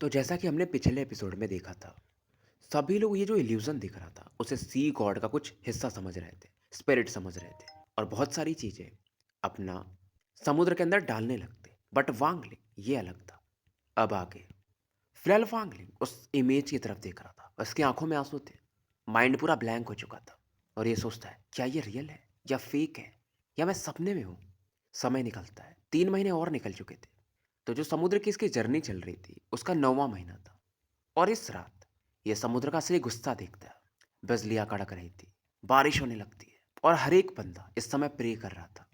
तो जैसा कि हमने पिछले एपिसोड में देखा था, सभी लोग ये जो इल्यूजन दिख रहा था उसे सी गॉड का कुछ हिस्सा समझ रहे थे, स्पिरिट समझ रहे थे और बहुत सारी चीजें अपना समुद्र के अंदर डालने लगते। बट वांगलिंग ये अलग था। अब आगे फिलहाल वांगलिंग उस इमेज की तरफ देख रहा था, उसकी आंखों में आंसू थे, माइंड पूरा ब्लैंक हो चुका था और ये सोचता है क्या ये रियल है या फेक है या मैं सपने में हूँ। समय निकलता है, 3 महीने और निकल चुके थे। तो जो समुद्र की इसकी जर्नी चल रही थी उसका 9वां महीना था और इस रात ये समुद्र का असली गुस्सा देखता है। बिजलियां कड़क रही थी, बारिश होने लगती है और हर एक बंदा इस समय प्रे कर रहा था।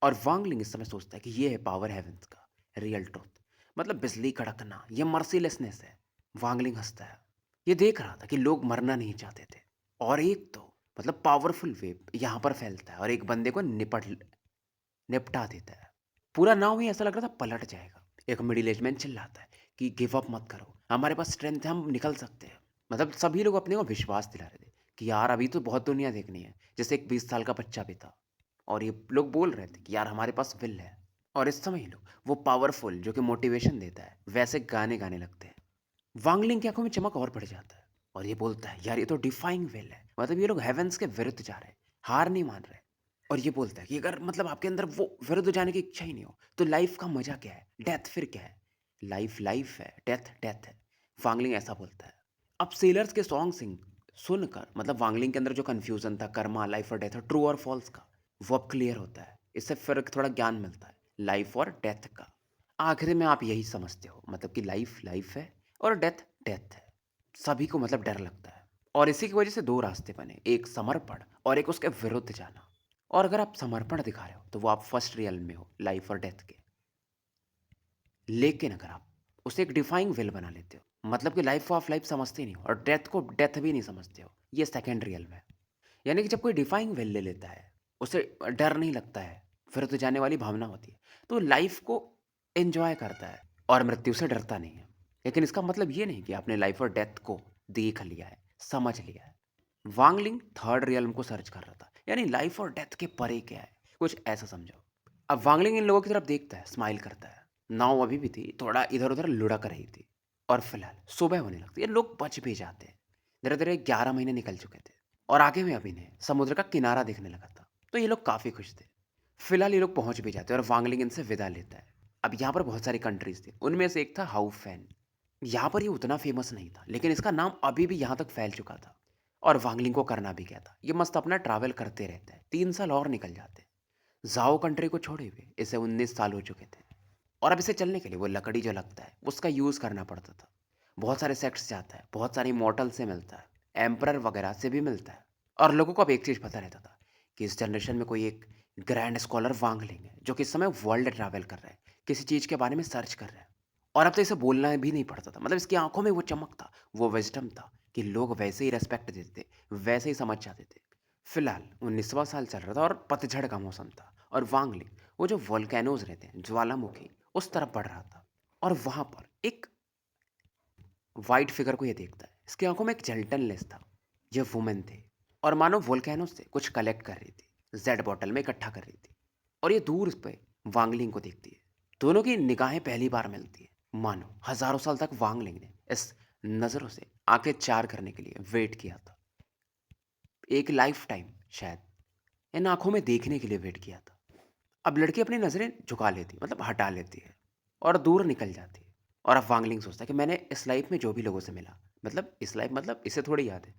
और वांगलिंग इस समय सोचता है कि ये है पावर हेवेंस का रियल ट्रूथ, मतलब बिजली कड़कना, ये मर्सीलेसनेस है। वांगलिंग हंसता है, ये देख रहा था कि लोग मरना नहीं चाहते थे और एक तो मतलब पावरफुल वेव यहाँ पर फैलता है और एक बंदे को निपटा देता है। पूरा नाव ही ऐसा लग रहा था पलट जाएगा। एक मिडिल एज मैन चिल्लाता है कि गिव अप मत करो, हमारे पास स्ट्रेंथ है, हम निकल सकते हैं। मतलब सभी लोग अपने को विश्वास दिला रहे थे कि यार अभी तो बहुत दुनिया देखनी है, जैसे एक 20 साल का बच्चा भी था। और ये लोग बोल रहे थे कि यार हमारे पास विल है। और इस समय ये लोग वो पावरफुल जो कि मोटिवेशन देता है वैसे गाने गाने लगते हैं। वांगलिंग की आंखों में चमक और बढ़ जाता है और ये बोलता है यार ये तो डिफाइंग विल है, मतलब ये लोग हेवेंस के विरुद्ध जा रहे हैं, हार नहीं मान रहे। और ये बोलता है कि अगर मतलब आपके अंदर वो विरुद्ध जाने की इच्छा ही नहीं हो तो लाइफ का मजा क्या है, डेथ फिर क्या है। लाइफ लाइफ है, डेथ डेथ है। वांगलिंग ऐसा बोलता है। अब सेलर्स के सॉन्ग सिंग सुनकर मतलब वांगलिंग के अंदर जो कंफ्यूजन था कर्मा लाइफ और डेथ और ट्रू और फॉल्स का, वो अब क्लियर होता है। इससे फिर थोड़ा ज्ञान मिलता है लाइफ और डेथ का। आखिर में आप यही समझते हो मतलब कि लाइफ लाइफ है और डेथ डेथ है। सभी को मतलब डर लगता है और इसी की वजह से दो रास्ते बने, एक समर्पण और एक उसके विरुद्ध जाना। और अगर आप समर्पण दिखा रहे हो तो वो आप फर्स्ट रियल में हो, लाइफ और डेथ के। लेकिन अगर आप उसे एक डिफाइंग विल बना लेते हो, मतलब कि लाइफ को आप लाइफ समझते नहीं हो और डेथ को डेथ भी नहीं समझते हो, ये सेकेंड रियल में है। यानी कि जब कोई डिफाइंग विल ले लेता है, उसे डर नहीं लगता है, फिर तो जाने वाली भावना होती है, तो लाइफ को एंजॉय करता है और मृत्यु से डरता नहीं है। लेकिन इसका मतलब ये नहीं कि आपने लाइफ और डेथ को देख लिया है, समझ लिया है। वांगलिंग थर्ड रियल्म को सर्च कर रहा था, यानी लाइफ और डेथ के परे क्या है, कुछ ऐसा समझो। अब वांगलिंग इन लोगों की तरफ देखता है, स्माइल करता है। नाव अभी भी थी, थोड़ा इधर उधर लुढ़क रही थी। और फिलहाल सुबह होने लगती है, लोग बच भी जाते हैं। धीरे धीरे 11 महीने निकल चुके थे और आगे में अभी ने समुद्र का किनारा दिखने लगा था। तो ये लोग काफ़ी खुश थे। फिलहाल ये लोग पहुंच भी जाते हैं और वांगलिंग इनसे विदा लेता है। अब यहाँ पर बहुत सारी कंट्रीज थी, उनमें से एक था हाउफैन। यहाँ पर ये उतना फेमस नहीं था लेकिन इसका नाम अभी भी यहाँ तक फैल चुका था। और वांगलिंग को करना भी क्या था, ये मस्त अपना ट्रैवल करते रहते हैं, 3 साल और निकल जाते हैं। जाओ कंट्री को छोड़े हुए इसे 19 साल हो चुके थे। और अब इसे चलने के लिए वो लकड़ी जो लगता है उसका यूज़ करना पड़ता था। बहुत सारे सेक्ट्स जाता है, बहुत सारी मॉर्टल से मिलता है, एम्परर वगैरह से भी मिलता है। और लोगों को अब एक चीज़ पता रहता था कि इस जनरेशन में कोई एक ग्रैंड स्कॉलर वांगलिंग है जो कि इस समय वर्ल्ड ट्रैवल कर रहा है, किसी चीज़ के बारे में सर्च कर रहा है। और अब तो इसे बोलना भी नहीं पड़ता था, मतलब इसकी आंखों में वो चमक था, वो विजडम था कि लोग वैसे ही रेस्पेक्ट देते थे, वैसे ही समझ जाते थे। फिलहाल 19वां साल चल रहा था और पतझड़ का मौसम था और वांगलिंग वो जो वोल्केनोज रहते हैं, ज्वालामुखी, उस तरफ बढ़ रहा था। और वहां पर एक वाइट फिगर को ये देखता है, इसकी आंखों में एक जेंटलनेस था। ये वुमेन थे और मानो वोल्केनो से कुछ कलेक्ट कर रही थी, जेड बॉटल में इकट्ठा कर रही थी। और ये दूर पे वांगलिंग को देखती है। दोनों की निगाहें पहली बार मिलती है, मानो हजारों साल तक वांगलिंग ने इस नज़रों से आंखें चार करने के लिए वेट किया था। एक लाइफ टाइम शायद इन आंखों में देखने के लिए वेट किया था। अब लड़की अपनी नज़रें झुका लेती, मतलब हटा लेती है और दूर निकल जाती है। और अब वांगलिंग सोचता है कि मैंने इस लाइफ में जो भी लोगों से मिला, मतलब इस लाइफ मतलब इसे थोड़ी याद है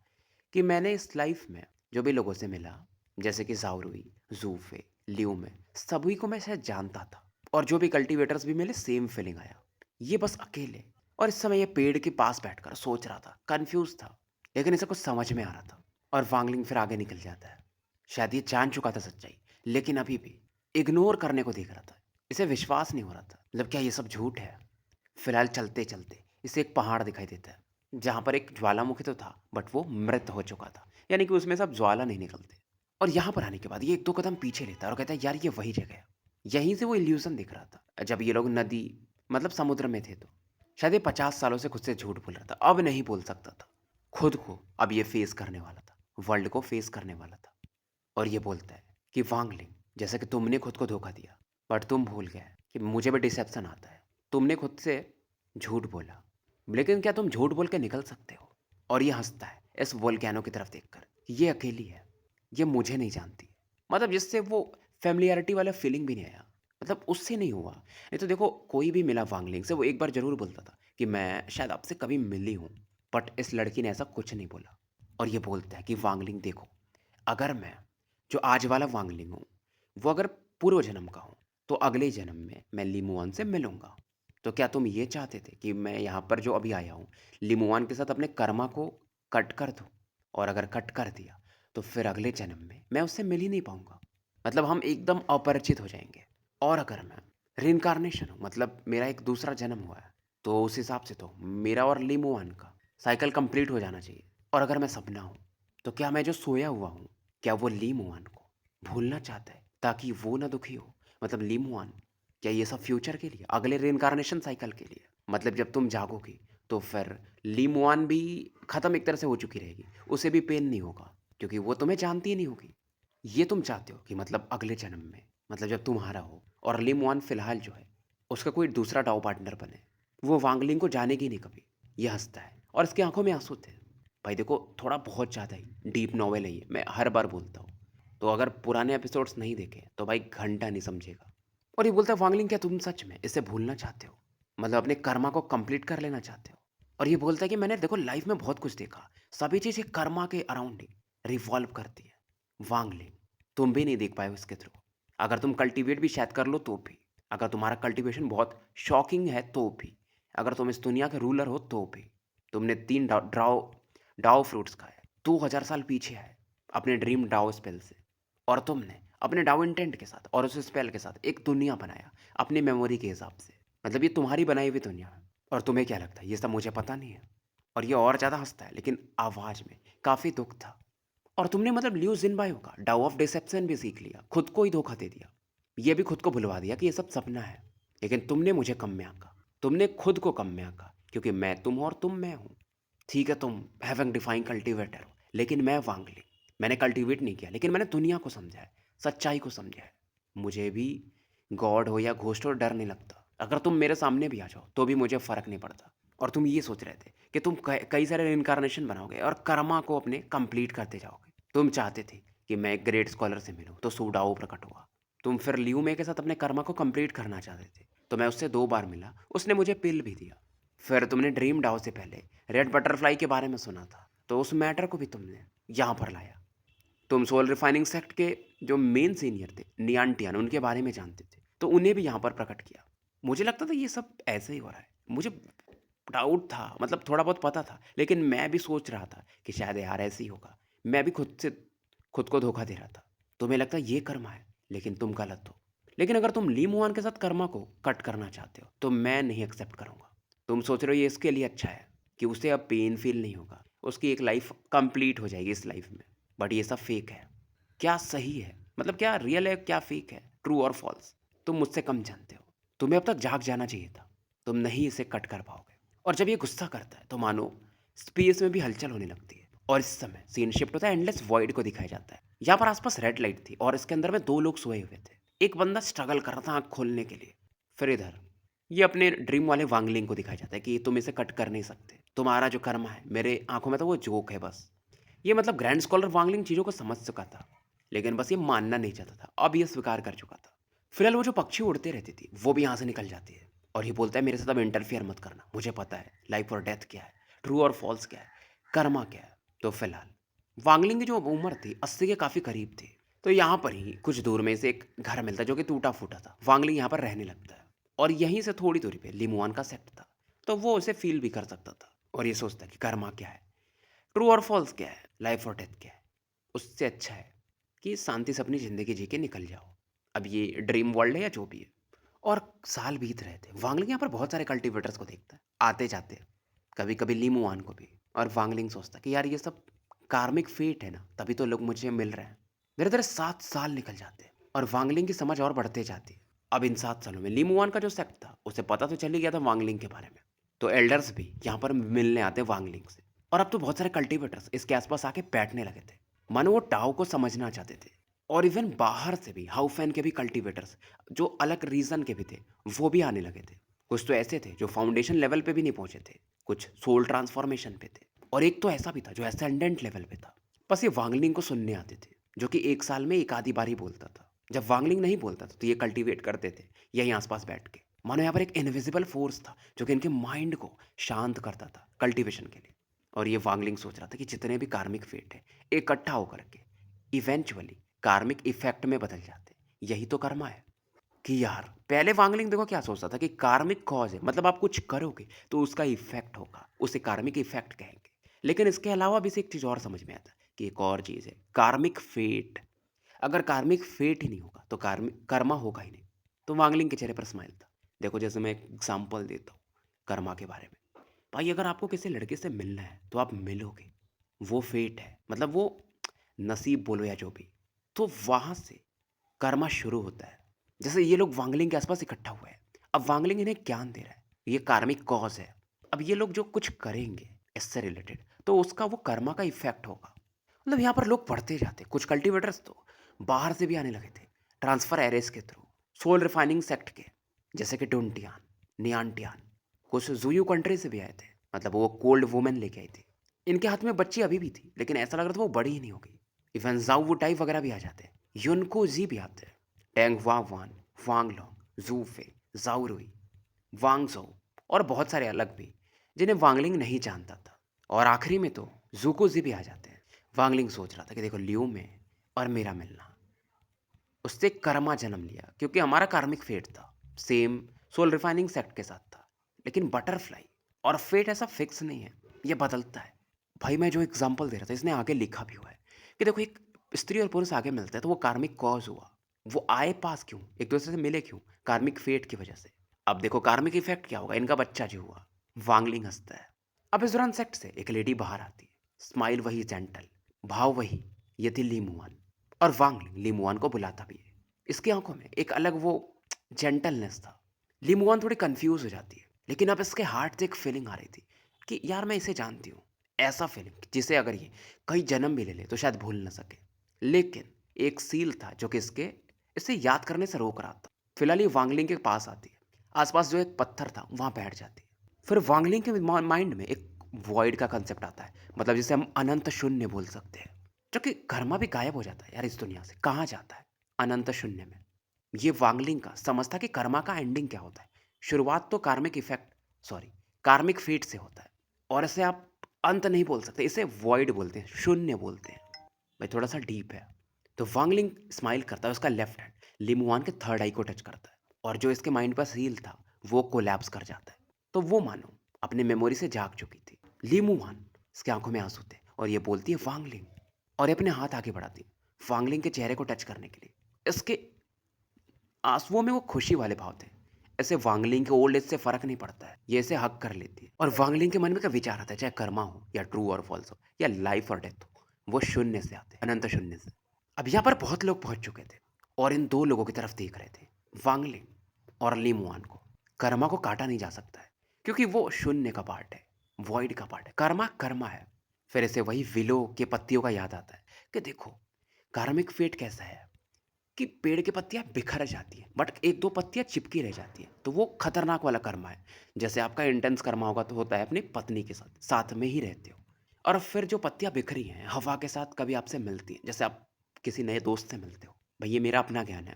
कि मैंने इस लाइफ में जो भी लोगों से मिला, जैसे कि जाउरुई, जूफे, लियो में, सभी को मैं शायद जानता था। और जो भी कल्टीवेटर्स भी मिले सेम फीलिंग आया, ये बस अकेले। और इस समय ये पेड़ के पास बैठकर सोच रहा था, कंफ्यूज था, लेकिन इसे कुछ समझ में आ रहा था। और वांगलिंग फिर आगे निकल जाता है। शायद ये जान चुका था सच्चाई, लेकिन अभी भी इग्नोर करने को देख रहा था। इसे विश्वास नहीं हो रहा था, मतलब क्या ये सब झूठ है। फिलहाल चलते चलते इसे एक पहाड़ दिखाई देता है जहाँ पर एक ज्वालामुखी तो था बट वो मृत हो चुका था, यानी कि उसमें से अब ज्वाला नहीं निकलते। और यहाँ पर आने के बाद ये एक दो कदम पीछे लेता है और कहता है यार ये वही जगह है। यहीं से वो इल्यूजन दिख रहा था जब ये लोग नदी मतलब समुद्र में थे। तो शायद ये 50 सालों से खुद से झूठ बोल रहा था, अब नहीं बोल सकता था। खुद को अब ये फेस करने वाला था, वर्ल्ड को फेस करने वाला था। और ये बोलता है कि वांगलिंग, जैसे कि तुमने खुद को धोखा दिया, बट तुम भूल गए कि मुझे भी डिसेप्शन आता है। तुमने खुद से झूठ बोला, लेकिन क्या तुम झूठ बोल के निकल सकते हो? और ये हँसता है इस वोल्केनो की तरफ देखकर। ये अकेली है, ये मुझे नहीं जानती। मतलब जिससे वो फ़ैमिलियरिटी वाला फीलिंग भी नहीं आया, मतलब उससे नहीं हुआ। नहीं तो देखो कोई भी मिला वांगलिंग से वो एक बार ज़रूर बोलता था कि मैं शायद आपसे कभी मिली हूँ, बट इस लड़की ने ऐसा कुछ नहीं बोला। और ये बोलता है कि वांगलिंग देखो, अगर मैं जो आज वाला वांगलिंग हूँ, वो अगर पूर्व जन्म का हूँ, तो अगले जन्म में मैं लिमुआन से मिलूँगा। तो क्या तुम ये चाहते थे कि मैं यहाँ पर जो अभी आया हूँ, लिमुआन के साथ अपने कर्मा को कट कर दूँ? और अगर कट कर दिया, तो फिर अगले जन्म में मैं उससे मिल ही नहीं पाऊँगा। मतलब हम एकदम अपरिचित हो जाएँगे। और अगर मैं रिइंकार्नेशन हूँ, मतलब मेरा एक दूसरा जन्म हुआ है, तो उस हिसाब से तो मेरा और लिमुआन का साइकिल कंप्लीट हो जाना चाहिए। और अगर मैं सपना हूँ, तो क्या मैं जो सोया हुआ हूँ, क्या वो लिमुआन को भूलना चाहता है ताकि वो ना दुखी हो? मतलब लिमुआन, क्या ये सब फ्यूचर के लिए, अगले रिइंकार्नेशन साइकिल के लिए? मतलब जब तुम जागोगी, तो फिर लिमुआन भी खत्म एक तरह से हो चुकी रहेगी। उसे भी पेन नहीं होगा, क्योंकि वो तुम्हें जानती ही नहीं होगी। ये तुम चाहते हो कि मतलब अगले जन्म में, मतलब जब तुम्हारा हो और लिमुआन फ़िलहाल जो है, उसका कोई दूसरा डाउ पार्टनर बने। वो वांगलिंग को जानेगी नहीं कभी। ये हँसता है और इसकी आँखों में आँसू थे। भाई देखो, थोड़ा बहुत ज़्यादा ही डीप नॉवेल है ये, मैं हर बार बोलता हूँ। तो अगर पुराने एपिसोड्स नहीं देखे, तो भाई घंटा नहीं समझेगा। और ये बोलता है, वांगलिंग क्या तुम सच में इसे भूलना चाहते हो? मतलब अपने कर्मा को कंप्लीट कर लेना चाहते हो? और ये बोलता है कि मैंने देखो लाइफ में बहुत कुछ देखा, सभी चीज़ें कर्मा के अराउंड ही रिवॉल्व करती है। वांगलिंग, तुम भी नहीं देख पाए उसके थ्रू। अगर तुम कल्टीवेट भी शायद कर लो तो भी, अगर तुम्हारा कल्टीवेशन बहुत शॉकिंग है तो भी, अगर तुम इस दुनिया के रूलर हो तो भी, तुमने 3 डाओ फ्रूट्स खाए, 2000 साल पीछे आए अपने ड्रीम डाओ स्पेल से, और तुमने अपने डाउ इंटेंट के साथ और उस स्पेल के साथ एक दुनिया बनाया अपनी मेमोरी के हिसाब से। मतलब ये तुम्हारी बनाई हुई दुनिया है। और तुम्हें क्या लगता है ये सब मुझे पता नहीं है? और ये और ज़्यादा हंसता है, लेकिन आवाज़ में काफ़ी दुख था। और तुमने मतलब लियो जिनबायो का डाउ ऑफ डिसेप्शन भी सीख लिया, खुद को ही धोखा दे दिया। ये भी खुद को भुलवा दिया कि ये सब सपना है। लेकिन तुमने मुझे कम में आंका, तुमने खुद को कम में आंका, क्योंकि मैं तुम हूं और तुम मैं हूँ। ठीक है, तुम हैविंग डिफाइन कल्टीवेटर हो, लेकिन मैं वांगली, मैंने कल्टीवेट नहीं किया, लेकिन मैंने दुनिया को समझा है, सच्चाई को समझा है। मुझे भी गॉड हो या घोस्ट हो डर नहीं लगता। अगर तुम मेरे सामने भी आ जाओ तो भी मुझे फ़र्क नहीं पड़ता। और तुम ये सोच रहे थे कि तुम कई सारे इनकारनेशन बनाओगे और कर्मा को अपने कंप्लीट करते जाओगे। तुम चाहते थे कि मैं एक ग्रेट स्कॉलर से मिलूं तो सुडाओ प्रकट हुआ। तुम फिर लियूमे के साथ अपने कर्मा को कंप्लीट करना चाहते थे, तो मैं उससे 2 बार मिला, उसने मुझे पिल भी दिया। फिर तुमने ड्रीम डाओ से पहले रेड बटरफ्लाई के बारे में सुना था, तो उस मैटर को भी तुमने यहाँ पर लाया। तुम सोल रिफाइनिंग सेक्ट के जो मेन सीनियर थे नियांटियन, उनके बारे में जानते थे, तो उन्हें भी यहाँ पर प्रकट किया। मुझे लगता था ये सब ऐसे ही हो रहा है, मुझे डाउट था, मतलब थोड़ा बहुत पता था, लेकिन मैं भी सोच रहा था कि शायद यार ऐसे ही होगा। मैं भी खुद को धोखा दे रहा था। तुम्हें लगता है ये कर्मा है, लेकिन तुम गलत हो। लेकिन अगर तुम ली मुआन के साथ कर्मा को कट करना चाहते हो, तो मैं नहीं एक्सेप्ट करूंगा। तुम सोच रहे हो ये इसके लिए अच्छा है कि उसे अब पेन फील नहीं होगा, उसकी एक लाइफ कंप्लीट हो जाएगी इस लाइफ में। बट ये सब फेक है। क्या सही है, मतलब क्या रियल है, क्या फेक है, ट्रू और फॉल्स, तुम मुझसे कम जानते हो। तुम्हें अब तक जाग जाना चाहिए था। तुम नहीं इसे कट कर पाओगे। और जब ये गुस्सा करता है तो मानो स्पेस में भी हलचल होने लगती है, और इस समय सीन शिफ्ट होता है, एंडलेस वॉइड को दिखाया जाता है। यहाँ पर आसपास रेड लाइट थी और इसके अंदर में 2 लोग सोए हुए थे। एक बंदा स्ट्रगल कर रहा था आँख खोलने के लिए। फिर इधर ये अपने ड्रीम वाले वांगलिंग को दिखाया जाता है कि तुम इसे कट कर नहीं सकते। तुम्हारा जो कर्म है मेरे आँखों में तो वो जोक है बस। ये मतलब ग्रैंड स्कॉलर वांगलिंग चीज़ों को समझ चुका था, लेकिन बस ये मानना नहीं चाहता था। अब ये स्वीकार कर चुका था। फिलहाल वो जो पक्षी उड़ते रहती थी, वो भी यहाँ से निकल जाती है। और ये बोलता है मेरे साथ अब इंटरफियर मत करना, मुझे पता है लाइफ और डेथ क्या है, ट्रू और फॉल्स क्या है, कर्मा क्या है। तो फिलहाल वांगलिंग की जो उम्र थी 80 के काफ़ी करीब थी। तो यहाँ पर ही कुछ दूर में से एक घर मिलता है जो कि टूटा फूटा था। वांगलिंग यहाँ पर रहने लगता है, और यहीं से थोड़ी दूरी पे लिमुआन का सेट था। तो वो उसे फील भी कर सकता था और ये सोचता है कि कर्मा क्या है, ट्रू और फॉल्स क्या है, लाइफ और डेथ क्या है। उससे अच्छा है कि शांति से अपनी ज़िंदगी जी के निकल जाओ। अब ये ड्रीम वर्ल्ड है या जो भी है। और साल बीत रहे थे। वांगलिंग यहाँ पर बहुत सारे कल्टीवेटर्स को देखता है आते जाते, कभी कभी लीमुआन को भी। और वांगलिंग सोचता है कि यार ये सब कार्मिक फेट है ना, तभी तो लोग मुझे मिल रहे हैं। धीरे धीरे 7 साल निकल जाते हैं और वांगलिंग की समझ और बढ़ते जाती है। अब इन 7 सालों में लीमुआन का जो सेक्ट था उसे पता तो चल ही गया था वांगलिंग के बारे में। तो एल्डर्स भी यहाँ पर मिलने आते वांगलिंग से। और अब तो बहुत सारे कल्टीवेटर्स इसके आसपास आके बैठने लगे थे, मानो वो टाओ को समझना चाहते थे। और इवन बाहर से भी हाउफैन के भी कल्टीवेटर्स, जो अलग रीजन के भी थे, वो भी आने लगे थे। कुछ तो ऐसे थे जो फाउंडेशन लेवल पे भी नहीं पहुंचे थे, कुछ सोल ट्रांसफॉर्मेशन पे थे और एक तो ऐसा भी था जो एसेंडेंट लेवल पे था। बस ये वांगलिंग को सुनने आते थे, जो कि 1 साल में 1 आधी बार ही बोलता था। जब वांगलिंग नहीं बोलता था तो ये कल्टीवेट करते थे यहीं आस-पास बैठ के। मानो यहाँ पर एक इनविजिबल फ़ोर्स था जो कि इनके माइंड को शांत करता था कल्टीवेशन के लिए। और ये वांगलिंग सोच रहा था कि जितने भी कार्मिक फेट है इकट्ठा होकर के इवेंचुअली कार्मिक इफ़ेक्ट में बदल जाते हैं। यही तो कर्मा है। कि यार पहले वांगलिंग देखो क्या सोचता था कि कार्मिक कॉज है, मतलब आप कुछ करोगे तो उसका इफेक्ट होगा, उसे कार्मिक इफेक्ट कहेंगे। लेकिन इसके अलावा भी से एक चीज और समझ में आता है कि एक और चीज है कार्मिक फेट। अगर कार्मिक फेट ही नहीं होगा तो कार्मिक कर्मा होगा ही नहीं। तो वांगलिंग के चेहरे पर स्माइल था। देखो जैसे मैं एक एग्जाम्पल देता हूँ कर्मा के बारे में। भाई अगर आपको किसी लड़के से मिलना है तो आप मिलोगे, वो फेट है, मतलब वो नसीब बोलो या जो भी। तो वहां से कर्मा शुरू होता है। जैसे ये लोग वांगलिंग के आसपास इकट्ठा हुए हैं। अब वांगलिंग इन्हें ज्ञान दे रहा है, ये कार्मिक कॉज है। अब ये लोग जो कुछ करेंगे इससे रिलेटेड तो उसका वो कर्मा का इफेक्ट होगा। मतलब यहाँ पर लोग बढ़ते जाते, कुछ कल्टीवेटर्स तो बाहर से भी आने लगे थे ट्रांसफर एरेस के थ्रू, सोल रिफाइनिंग सेक्ट के, जैसे कि टुनटियान, नियांटियान। कुछ जूयू कंट्री से भी आए थे, मतलब वो कोल्ड वुमेन लेके आई थी। इनके हाथ में बच्ची अभी भी थी लेकिन ऐसा लग रहा था वो बड़ी ही नहीं होगी। इवन जाऊ वो टाइप वगैरह भी आ जाते हैं, युनको जी भी आते हैं, टेंग वांग, वांगलोंग, जूफे, जाउरुई, वांगजो और बहुत सारे अलग भी जिन्हें वांगलिंग नहीं जानता था। और आखिरी में तो जूकोजी भी आ जाते हैं। वांगलिंग सोच रहा था कि देखो लियो में और मेरा मिलना, उससे कर्मा जन्म लिया क्योंकि हमारा कार्मिक फेट था, सेम सोल रिफाइनिंग सेक्ट के साथ था। लेकिन बटरफ्लाई और फेट ऐसा फिक्स नहीं है, ये बदलता है। भाई मैं जो एग्जांपल दे रहा था इसने आगे लिखा भी हुआ है कि देखो एक स्त्री और पुरुष आगे मिलते हैं तो वो कार्मिक कॉज हुआ। वो आए पास क्यों, एक दूसरे से मिले क्यों, कार्मिक फेट की वजह से। अब देखो कार्मिक इफेक्ट क्या होगा, इनका बच्चा जो हुआ। वांगलिंग हंसता है। अब इस दौरान सेक्ट से एक लेडी बाहर आती है, स्माइल वही जेंटल, भाव वही, ये थी लीमुआन। और वांगलिंग लीमुआन को बुलाता भी है। इसकी आंखों में एक अलग वो जेंटलनेस था। लीमुआन थोड़ी कंफ्यूज हो जाती है लेकिन अब इसके हार्ट से एक फीलिंग आ रही थी कि यार मैं इसे जानती हूँ। ऐसा फीलिंग जिसे अगर ये कई जन्म भी ले ले तो शायद भूल ना सके। लेकिन एक सील था जो कि इसके इसे याद करने से रोक रहा था। फिलहाल ये वांगलिंग के पास आती है, आसपास जो एक पत्थर था वहां बैठ जाती है। फिर वांगलिंग के माइंड में एक वॉइड का कंसेप्ट आता है, मतलब जिसे हम अनंत शून्य बोल सकते हैं। जो कि कर्मा भी गायब हो जाता है यार, इस दुनिया से कहाँ जाता है, अनंत शून्य में। ये वांगलिंग का समझता कि कर्मा का एंडिंग क्या होता है। शुरुआत तो कार्मिक इफेक्ट, सॉरी, कार्मिक फेट से होता है। और इसे आप अंत नहीं बोल सकते, इसे वॉइड बोलते हैं, शून्य बोलते हैं। भाई थोड़ा सा डीप है। तो वांगलिंग स्माइल करता है, उसका लेफ्ट हैंड लिमुआन के थर्ड आई को टच करता है और जो इसके माइंड पर सील था वो कोलैप्स कर जाता है। तो वो मानो अपने मेमोरी से जाग चुकी थी। लिमुआन, इसके आंखों में आंसू थे और ये बोलती है वांगलिंग, और ये अपने हाथ आगे बढ़ाती है वांगलिंग के चेहरे को टच करने के लिए। इसके आंसुओं में वो खुशी वाले भाव थे। ऐसे वांगलिंग के ओल्ड एज से फर्क नहीं पड़ता है, ये इसे हक कर लेती है। और वांगलिंग के मन में क्या विचार आता है, चाहे कर्मा हो या ट्रू और फॉल्स हो या लाइफ और डेथ हो, वो शून्य से आते हैं, अनंत शून्य से। अब यहाँ पर बहुत लोग पहुंच चुके थे और इन दो लोगों की तरफ देख रहे थे, वांगलिंग और लीमुआन को। कर्मा को काटा नहीं जा सकता है क्योंकि वो शून्य का पार्ट है, वॉइड का पार्ट है। कर्मा कर्मा है। फिर इसे वही विलो के पत्तियों का याद आता है कि देखो कार्मिक फेट कैसा है कि पेड़ की पत्तियां बिखर जाती हैं बट एक दो पत्तियां चिपकी रह जाती हैं, तो वो खतरनाक वाला कर्मा है। जैसे आपका इंटेंस कर्मा होगा तो होता है अपनी पत्नी के साथ साथ में ही रहते हो, और फिर जो पत्तियां बिखरी हैं हवा के साथ कभी आपसे मिलती हैं, जैसे आप किसी नए दोस्त से मिलते हो। भाई ये मेरा अपना ज्ञान है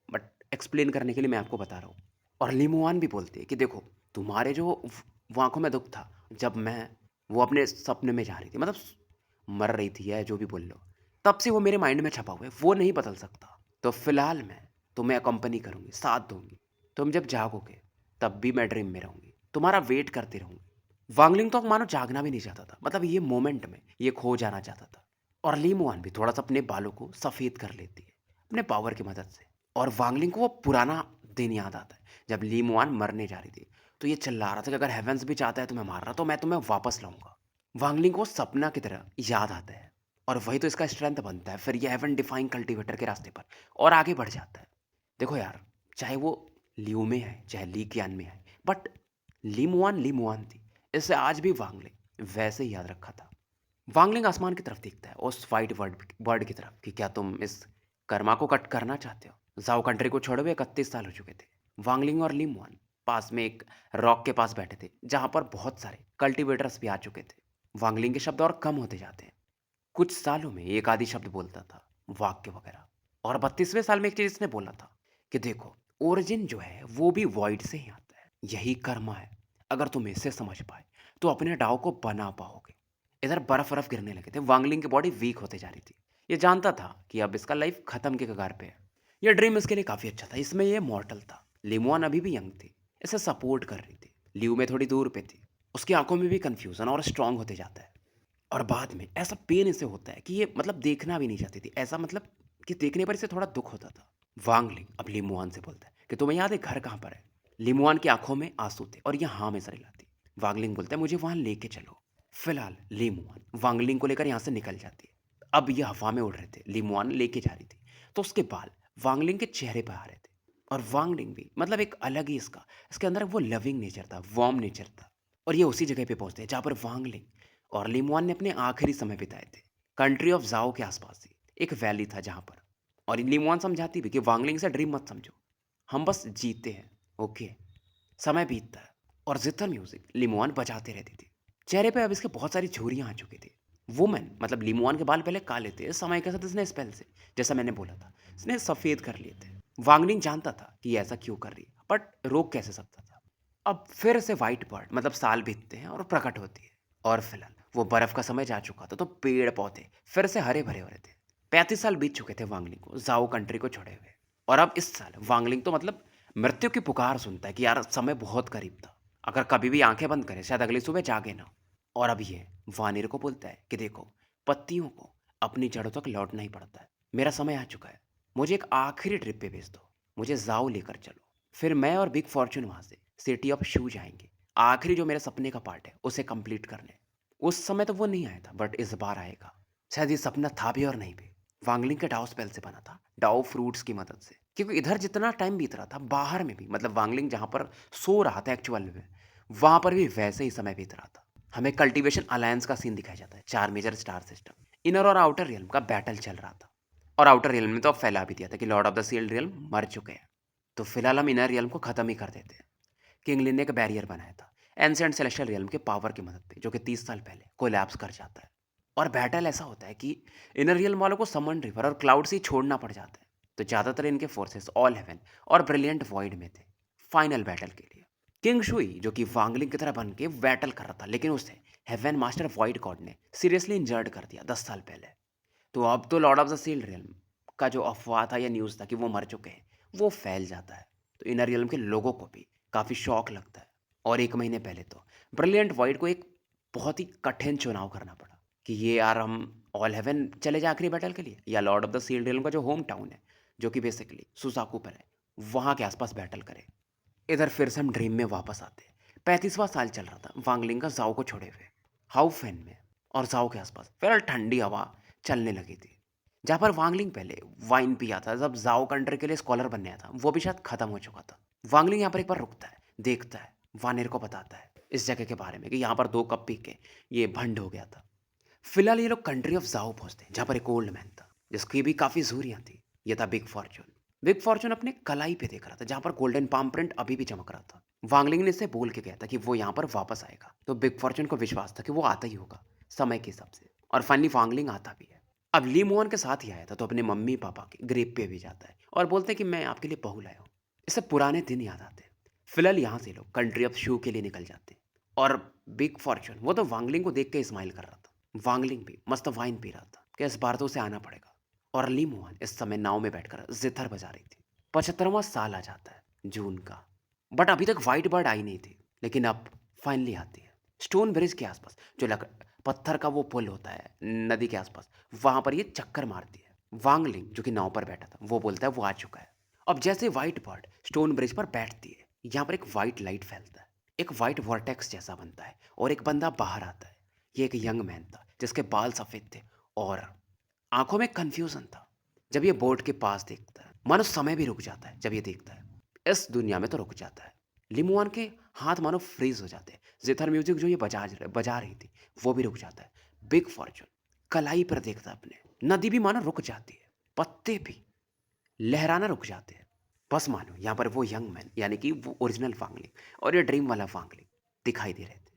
बट एक्सप्लेन करने के लिए मैं आपको बता रहा हूँ। और लिमुआन भी बोलती है कि देखो तुम्हारे जो वो आंखों में दुख था जब मैं वो अपने सपने में जा रही थी, मतलब मर रही थी या जो भी बोल लो, तब से वो मेरे माइंड में छपा हुआ है, वो नहीं बदल सकता। तो फिलहाल मैं तुम्हें अकम्पनी करूंगी, साथ दूंगी। तुम जब जागोगे तब भी मैं ड्रीम में रहूंगी, तुम्हारा वेट करती रहूंगी। वांगलिंग तो मानो जागना भी नहीं चाहता था, मतलब ये मोमेंट में ये खो जाना चाहता था। और लीमुआन भी थोड़ा सा अपने बालों को सफ़ेद कर लेती है अपने पावर की मदद से। और वांगलिंग को वो पुराना दिन याद आता है जब लीमुआन मरने जा रही थी। तो ये चिल्ला रहा था कि अगर हेवेंस भी चाहता है तुम्हें मारना तो मैं तुम्हें वापस लाऊंगा। वांगलिंग को सपना की तरह याद आता है और वही तो इसका स्ट्रेंथ बनता है। फिर ये हेवन डिफाइंग कल्टीवेटर के रास्ते पर और आगे बढ़ जाता है। देखो यार, चाहे वो लियू में है चाहे ली कियान में है, बट लीमुआन लीमुआन थी। इसे आज भी वांगलिंग वैसे ही याद रखा था। वांगलिंग आसमान की तरफ देखता है, उस वाइट वर्ड वर्ड की तरफ, कि क्या तुम इस कर्मा को कट करना चाहते हो। जाओ कंट्री को छोड़े हुए 31 साल हो चुके थे वांगलिंग और लिमुआन। पास में एक रॉक के पास बैठे थे, जहाँ पर बहुत सारे कल्टीवेटर्स भी आ चुके थे। वांगलिंग के शब्द और कम होते जाते हैं। कुछ सालों में एक आधी शब्द बोलता था, वाक्य वगैरह। और 32वें साल में एक चीज़ इसने बोला था कि देखो, ओरिजिन जो है वो भी वॉइड से ही आता है। यही कर्म है। अगर तुम इसे समझ पाए, तो अपने डाव को बना पाओगे। इधर बर्फ-वर्फ गिरने लगे थे। वांगलिंग की बॉडी वीक होते जा रही थी। ये जानता था कि अब इसका लाइफ खत्म के कगार पे है। ये ड्रीम इसके लिए काफ़ी अच्छा था। इसमें ये मॉर्टल था। लिमुआन अभी भी यंग थी। इसे सपोर्ट कर रही थी। लियू में थोड़ी दूर पे थी। उसकी आंखों में भी कन्फ्यूज़न और स्ट्रांग होते जाता है। और बाद में ऐसा पेन इसे होता है कि ये मतलब देखना भी नहीं चाहती थी। ऐसा मतलब कि देखने पर इसे थोड़ा दुःख होता था। वांगलिंग अब लिमुआन से बोलता है कि तुम्हें याद है घर कहाँ पर है? लिमुआन की आंखों में आंसू थे और ये हाँ में सर हिलाती। वांगलिंग बोलता है मुझे वहाँ लेके चलो। फिलहाल लिमुआन वांगलिंग को लेकर यहाँ से निकल जाती है। अब ये हवा में उड़ रहे थे, लिमुआन लेके जा रही थी। तो उसके बाल वांगलिंग के चेहरे पर आ रहे थे। और वांगलिंग भी मतलब एक अलग ही इसके अंदर वो लविंग नेचर था, वार्म नेचर था। और ये उसी जगह पे पहुंचते हैं जहाँ पर वांगलिंग और लिमुआन ने अपने आखिरी समय बिताए थे। कंट्री ऑफ जाओ के आसपास ही एक वैली था जहाँ पर। और लिमुआन समझाती भी कि वांगलिंग से ड्रीम मत समझो, हम बस जीते हैं। ओके। समय बीतता है और जितर म्यूजिक लिमुआन बजाते रहती थी। चेहरे पे अब इसके बहुत सारी झुर्रियाँ आ चुकी थी। वुमेन मतलब लिमुआन के बाल पहले काले थे, समय के साथ इसने स्पेल से, जैसा मैंने बोला था, इसने सफ़ेद कर लिए थे। वांगलिंग जानता था कि ये ऐसा क्यों कर रही है, बट रोक कैसे सकता था। अब फिर से व्हाइट बर्ड मतलब साल बीतते हैं और प्रकट होती है। और फिलहाल वो बर्फ का समय जा चुका था, तो पेड़ पौधे फिर से हरे भरे हो रहे थे। 35 साल बीत चुके थे वांगलिंग को जाओ कंट्री को छोड़े हुए। और अब इस साल वांगलिंग तो मतलब मृत्यु की पुकार सुनता है कि यार समय बहुत करीब था। अगर कभी भी आंखें बंद करे शायद अगली सुबह जागे ना। और अब ये वानर को बोलता है कि देखो, पत्तियों को अपनी जड़ों तक लौटना ही पड़ता है। मेरा समय आ चुका है। मुझे एक आखिरी ट्रिप पे भेज दो। मुझे जाओ लेकर चलो। फिर मैं और बिग फॉर्च्यून वहाँ से सिटी ऑफ शू जाएंगे, आखिरी जो मेरे सपने का पार्ट है उसे कंप्लीट करने। उस समय तो वो नहीं आया था, बट इस बार आएगा। शायद ये सपना था भी और नहीं भी। वांगलिंग का डाओ स्पेल से बना था, डाओ फ्रूट्स की मदद से। क्योंकि इधर जितना टाइम बीत रहा था, बाहर में भी मतलब वांगलिंग जहाँ पर सो रहा था एक्चुअल में, वहाँ पर भी वैसे ही समय बीत रहा था। हमें कल्टीवेशन अलायंस का सीन दिखाया जाता है, 4 मेजर स्टार सिस्टम। इनर और आउटर रियल्म का बैटल चल रहा था। और आउटर रियल्म में तो अब फैला भी दिया था कि Lord of the Sealed Realm मर चुके हैं। तो फिलहाल हम इनर रियल्म को ख़त्म ही कर देते हैं। किंग लिन ने एक बैरियर बनाया था एंसेंट सेलेस्टियल रियल्म के पावर की मदद पे, जो कि 30 साल पहले कोलैप्स कर जाता है। और बैटल ऐसा होता है कि इनर रियल्म वालों को समन रिवर और क्लाउड से ही छोड़ना पड़ जाता है। तो ज़्यादातर इनके फोर्सेस ऑल हेवन और ब्रिलियंट वॉइड में थे फाइनल बैटल के लिए। किंग शुई जो कि वांगलिंग की तरह बन के बैटल कर रहा था, लेकिन उसे हेवन मास्टर वॉइड गॉड ने सीरियसली इंजर्ड कर दिया 10 साल पहले। तो अब तो Lord of the Sealed Realm का जो अफवाह था या न्यूज़ था कि वो मर चुके हैं, वो फैल जाता है। तो इनर रियल्म के लोगों को भी काफ़ी शौक लगता है। और 1 महीने पहले तो ब्रिलियंट वॉइड को एक बहुत ही कठिन चुनाव करना पड़ा कि ये यार हम ऑल हेवन चले जाए आखिरी बैटल के लिए, या Lord of the Sealed Realm का जो होम टाउन है, जो कि बेसिकली सुसाकू पर है, वहाँ के आसपास बैटल करें। इधर फिर से हम ड्रीम में वापस आते हैं। 35वां साल चल रहा था वांगलिंग का जाओ को छोड़े हुए। हाउफेन में और जाओ के आसपास फिर ठंडी हवा चलने लगी थी। जहाँ पर वांगलिंग पहले वाइन पिया था, जब जाओ कंट्री के लिए स्कॉलर बनने आया था, वो भी शायद खत्म हो चुका था। वांगलिंग यहाँ पर एक बार रुकता है, देखता है, वानेर को बताता है इस जगह के बारे में कि यहाँ पर 2 कप पी के ये भंड हो गया था। फिलहाल ये लोग कंट्री ऑफ जाओ पहुंचते हैं, जहाँ पर एक ओल्ड मैन था जिसकी भी काफ़ी झुर्रियाँ थी। ये था बिग फॉर्चून। बिग फॉर्चून अपने कलाई पे देख रहा था, जहाँ पर गोल्डन पाम प्रिंट अभी भी चमक रहा था। वांगलिंग ने इससे बोल के गया था कि वो यहाँ पर वापस आएगा, तो बिग फॉर्चून को विश्वास था कि वो आता ही होगा समय के हिसाब से। और फाइनली वांगलिंग आता भी है। अब ली मोहन के साथ ही आया था, तो अपने मम्मी पापा के ग्रेव पे भी जाता है और बोलते हैं कि मैं आपके लिए बहू लाया हूँ। इससे पुराने दिन याद आते हैं। फिलहाल यहाँ से लोग कंट्री ऑफ शू के लिए निकल जाते हैं। और बिग फॉर्चून वो तो वांगलिंग को देख के स्माइल कर रहा था। वांगलिंग भी मस्त वाइन पी रहा था कि इस बार तो उसे आना पड़ेगा। और ली मोहन इस समय नाव में बैठकर जिथर बजा रही थी। 75वां साल आ जाता है जून का, बट अभी तक व्हाइट बर्ड आई नहीं थी, लेकिन अब फाइनली आती है। स्टोन ब्रिज के आसपास जो पत्थर का वो पुल होता है नदी के आसपास, वहां पर ये चक्कर मारती है। वांगलिंग जो कि नाव पर बैठा था, वो बोलता है वो आ चुका है। अब जैसे व्हाइट बर्ड स्टोन ब्रिज पर बैठती है, यहाँ पर एक वाइट लाइट फैलता है, एक वाइट वर्टेक्स जैसा बनता है और एक बंदा बाहर आता है। ये एक यंग मैन था जिसके बाल सफ़ेद थे और आंखों में कंफ्यूजन था। जब ये बोर्ड के पास देखता है, मानो समय भी रुक जाता है। जब ये देखता है, इस दुनिया में तो रुक जाता है। लिमुआन के हाथ मानो फ्रीज हो जाते हैं। जिथर म्यूजिक जो ये बजा रही थी, वो भी रुक जाता है। बिग फॉर्चून कलाई पर देखता है अपने, नदी भी मानो रुक जाती है, पत्ते भी लहराना रुक जाते हैं। बस मानो यहाँ पर वो यंग मैन यानी कि वो ओरिजिनल वांगलिंग और ये ड्रीम वाला वांगलिंग दिखाई दे रहे थे।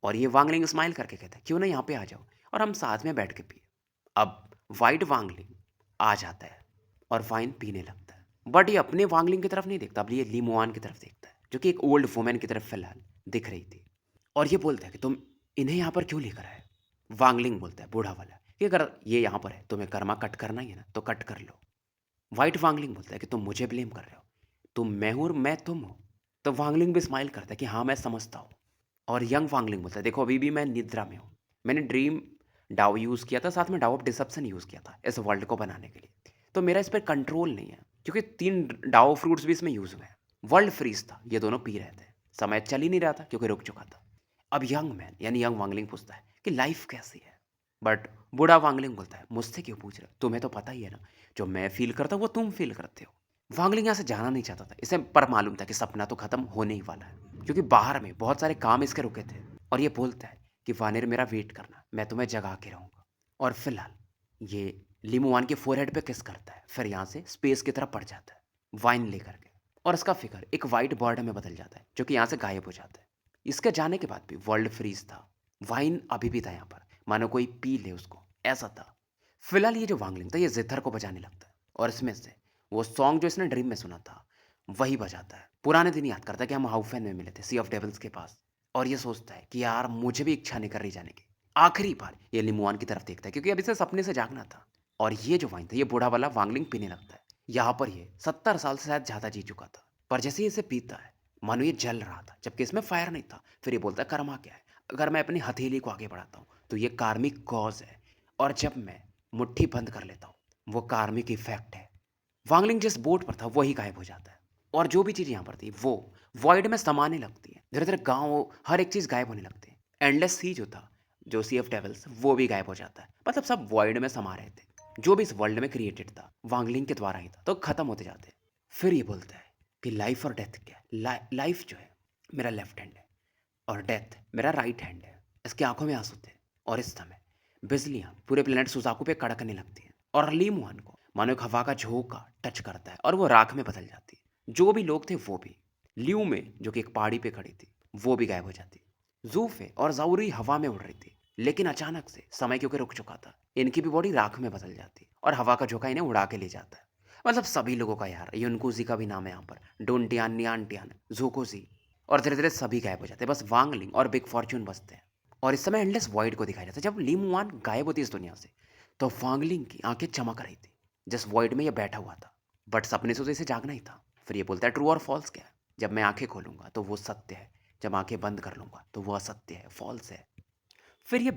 और ये वांगलिंग स्माइल करके कहता है, क्यों ना यहाँ पे आ जाओ और हम साथ में बैठ के पिए। अब वाइट वांगलिंग आ जाता है और वाइन पीने लगता है। बट ये अपने वांगलिंग की तरफ नहीं देखता, अब ये लीमुआन की तरफ देखता है जो कि एक ओल्ड वुमेन की तरफ फिलहाल दिख रही थी। और ये बोलता है कि तुम इन्हें यहाँ पर क्यों लेकर आए। वांगलिंग बोलता है, बूढ़ा वाला, कि अगर ये यहाँ पर है तुम्हें कर्मा कट करना ही है ना तो कट कर लो। व्हाइट वांगलिंग बोलता है कि तुम मुझे ब्लेम कर रहे हो, तुम मैं हूँ और मैं तुम हूँ। तो वांगलिंग भी स्माइल करता है कि हाँ मैं समझता हूँ। और यंग वांगलिंग बोलता है, देखो अभी भी मैं निद्रा में हूँ, मैंने ड्रीम डाओ यूज़ किया था, साथ में डाओ ऑफ डिसेप्शन यूज़ किया था इस वर्ल्ड को बनाने के लिए। तो मेरा इस पर कंट्रोल नहीं है क्योंकि 3 डाओ फ्रूट्स भी इसमें यूज़ हुए हैं। वर्ल्ड फ्रीज था, ये दोनों पी रहे थे, समय चल ही नहीं रहा था क्योंकि रुक चुका था। अब यंग मैन यानी यंग वांगलिंग पूछता है कि लाइफ कैसी है। बट बूढ़ा वांगलिंग बोलता है, मुझसे क्यों पूछ रहे हो, तुम्हें तो पता ही है ना, जो मैं फील करता हूँ वो तुम फील करते हो। वांगलिंग यहाँ से जाना नहीं चाहता था, इसे पर मालूम था कि सपना तो खत्म होने ही वाला है क्योंकि बाहर में बहुत सारे काम इसके रुके थे। और ये बोलता है कि वानिर मेरा वेट करना, मैं तुम्हें जगा के रहूँगा। और फिलहाल ये लिमुआन के फोरहेड पे किस करता है, फिर यहाँ से स्पेस की तरफ बढ़ जाता है वाइन लेकर के। और इसका फिगर एक वाइट बर्ड में बदल जाता है जो कि यहाँ से गायब हो जाता है। इसके जाने के बाद भी वर्ल्ड फ्रीज था, वाइन अभी भी था यहाँ पर, मानो कोई पी ले उसको, ऐसा था। फिलहाल ये जो वांगलिंग था ये जिथर को बजाने लगता है और इसमें से वो सॉन्ग जो इसने ड्रीम में सुना था वही बजाता है। पुराने दिन याद करता है कि हम हाउफेन में मिले थे सी ऑफ डेविल्स के पास। और ये सोचता है कि यार मुझे भी इच्छा नहीं कर रही जाने की। आखिरी बार ये लिमुआन की तरफ देखता है क्योंकि अभी से सपने से जागना था। और ये जो वाइन था ये बूढ़ा वाला वांगलिंग पीने लगता है। यहाँ पर ये 70 साल से शायद ज़्यादा जी चुका था, पर जैसे ही इसे पीता है मानो ये जल रहा था जबकि इसमें फायर नहीं था। फिर ये बोलता है कर्मा क्या है, अगर मैं अपनी हथेली को आगे बढ़ाता हूँ तो ये कार्मिक कॉज है, और जब मैं मुट्ठी बंद कर लेता हूँ वो कार्मिक इफेक्ट है। वांगलिंग जिस बोट पर था वही गायब हो जाता है और जो भी चीज़ यहाँ पर थी वो वॉइड में समाने लगती है। धीरे धीरे गाँव हर एक चीज़ गायब होने लगती है। एंडलेस सी जो था, जो सी ऑफ डेविल्स, वो भी गायब हो जाता है। मतलब सब वॉइड में समा रहे थे, जो भी इस वर्ल्ड में क्रिएटेड था वांगलिंग के द्वारा ही था, तो खत्म होते जाते हैं। फिर ये बोलता है कि लाइफ और डेथ क्या है। लाइफ जो है मेरा लेफ्ट हैंड है और डेथ मेरा राइट हैंड है। इसकी आंखों में आंसू थे और इस समय बिजलियां पूरे प्लेनेट सुजाकू पे कड़कने लगती हैं और लीमुआन को मानो एक हवा का झोंका टच करता है और वो राख में बदल जाती है। जो भी लोग थे वो भी, लियू में जो कि एक पहाड़ी पे खड़ी थी वो भी गायब हो जाती। जूफे और जाउरी हवा में उड़ रही थी, लेकिन अचानक से समय क्योंकि रुक चुका था, इनकी भी बॉडी राख में बदल जाती और हवा का झोंका इन्हें उड़ा के ले जाता है। मतलब सभी लोगों का, यार युनकुजी का भी नाम है यहाँ पर, डोंटियान नियानटियान जोकोजी। और धीरे धीरे सभी गायब हो जाते हैं, बस वांगलिंग और बिग फॉर्च्यून बचते हैं। और इस समय एंडलेस वॉइड को दिखाया जाता है। जब लीमुआन गायब होती है इस दुनिया से तो वांगलिंग की आंखें चमक रही थी जिस वॉइड में ये बैठा हुआ था। बट सपने से तो इसे जागना ही था। फिर ये बोलता है ट्रू और फॉल्स क्या है, जब मैं आंखें खोलूंगा तो वो सत्य है, जब आंखें बंद कर लूंगा तो वो असत्य है, फॉल्स है। फिर ये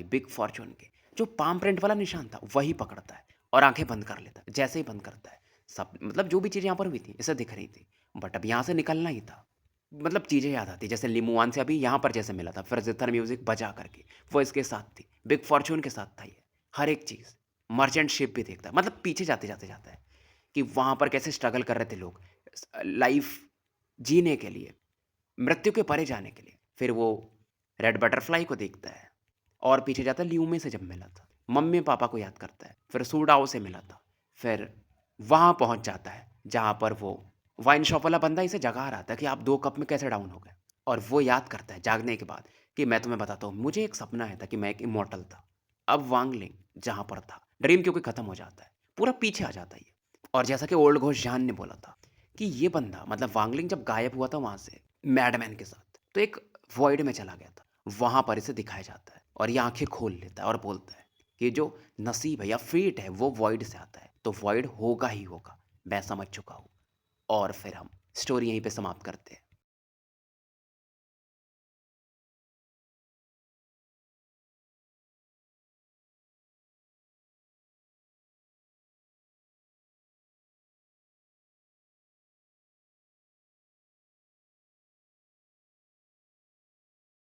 बिग फॉर्च्यून के जो पाम प्रिंट वाला निशान था वही पकड़ता है और आंखें बंद कर लेता है। जैसे ही बंद करता है सब, मतलब जो भी चीज़ यहाँ पर हुई थी इसे दिख रही थी, बट अब यहाँ से निकलना ही था। मतलब चीज़ें याद आती जैसे लिमुआन से अभी यहाँ पर जैसे मिला था, फिर जितना म्यूजिक बजा करके वो इसके साथ थी, बिग फॉर्च्यून के साथ था ये, हर एक चीज़। मर्चेंट शिप भी देखता है, मतलब पीछे जाते जाते जाता है कि वहाँ पर कैसे स्ट्रगल कर रहे थे लोग लाइफ जीने के लिए, मृत्यु के परे जाने के लिए। फिर वो रेड बटरफ्लाई को देखता है और पीछे जाता है ल्यूमे से जब मिला था, मम्मी पापा को याद करता है। फिर सूडाओ से मिला था, फिर वहाँ पहुँच जाता है जहाँ पर वो वाइन शॉप वाला बंदा इसे जगा रहा था कि आप 2 कप में कैसे डाउन हो गए। और वो याद करता है जागने के बाद कि मैं तुम्हें बताता हूँ, मुझे एक सपना आया था कि मैं एक इमोर्टल था। अब वांगलिंग जहाँ पर था, ड्रीम क्योंकि खत्म हो जाता है, पूरा पीछे आ जाता है ये। और जैसा कि ओल्ड घोष जान ने बोला था कि ये बंदा, मतलब वांगलिंग जब गायब हुआ था वहाँ से मैडमैन के साथ, तो एक वॉइड में चला गया था। वहाँ पर इसे दिखाया जाता है और ये आंखें खोल लेता है और बोलता है कि जो नसीब है या फेट है वो वॉइड से आता है, तो वॉइड होगा ही होगा, मैं समझ चुका हूँ। और फिर हम स्टोरी यहीं पे समाप्त करते हैं।